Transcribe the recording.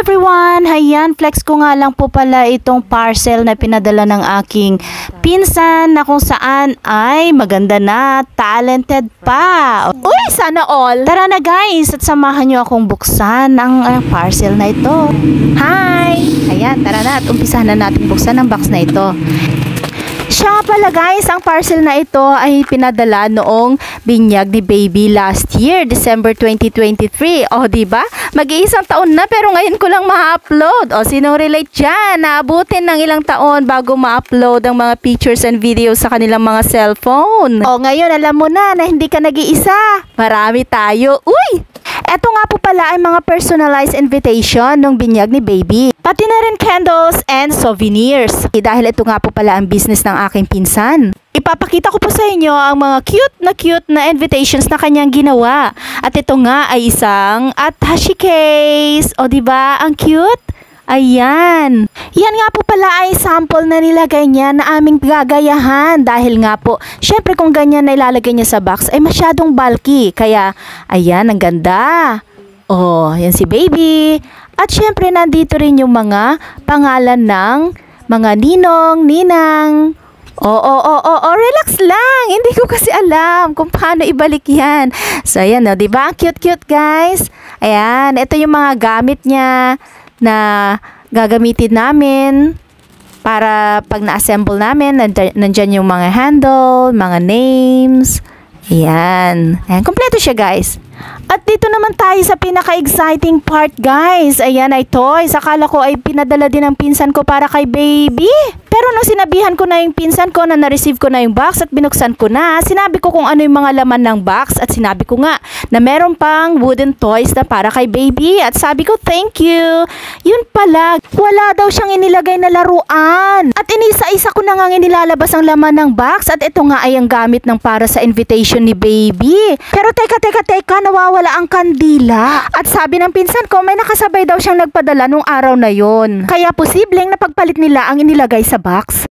everyone! Hayan, flex ko nga lang po pala itong parcel na pinadala ng aking pinsan na kung saan ay maganda na, talented pa. Uy, sana all! Tara na guys, at samahan nyo akong buksan ang parcel na ito. Hi! Ayan, tara na at umpisahan na natin buksan ang box na ito. Siya pala guys, ang parcel na ito ay pinadala noong binyag ni baby last year, December 2023. O, diba? Mag-iisang taon na pero ngayon ko lang ma-upload. O, sino relate dyan? Naabutin ng ilang taon bago ma-upload ang mga pictures and videos sa kanilang mga cellphone. O, ngayon alam mo na hindi ka nag-iisa. Marami tayo. Uy! Eto nga po pala ay mga personalized invitation ng binyag ni baby. Pati na rin candles and souvenirs. Dahil ito nga po pala ang business ng aking pinsan. Ipapakita ko po sa inyo ang mga cute na invitations na kanyang ginawa. At ito nga ay isang attache case. O diba? Ang cute? Ayan. Yan nga po pala ay sample na nilagay niya na aming gagayahan. Dahil nga po, syempre kung ganyan na ilalagay niya sa box ay masyadong bulky. Kaya, ayan, ang ganda. Oh, yan si baby. At syempre nandito rin yung mga pangalan ng mga ninong, ninang. Relax lang. Hindi ko kasi alam kung paano ibalik yan. So, ayan, no, diba? Cute guys. Ayan, ito yung mga gamit niya na gagamitin namin para pag na-assemble namin, nandyan yung mga handle, mga names. Ayan. Ayan, kompleto siya guys. At dito naman tayo sa pinaka-exciting part guys. Ayan ay toys. Akala ko ay pinadala din ng pinsan ko para kay baby. Pero nung sinabihan ko na yung pinsan ko na na-receive ko na yung box at binuksan ko na, sinabi ko kung ano yung mga laman ng box at sinabi ko nga na meron pang wooden toys na para kay baby at sabi ko thank you. Yun pala, wala daw siyang inilagay na laruan. At inisa-isa ko na nga inilalabas ang laman ng box at ito nga ay ang gamit ng para sa invitation ni baby. Pero teka, nawawala ang kandila. At sabi ng pinsan ko may nakasabay daw siyang nagpadala nung araw na yon. Kaya posibleng napagpalit nila ang inilagay sa box.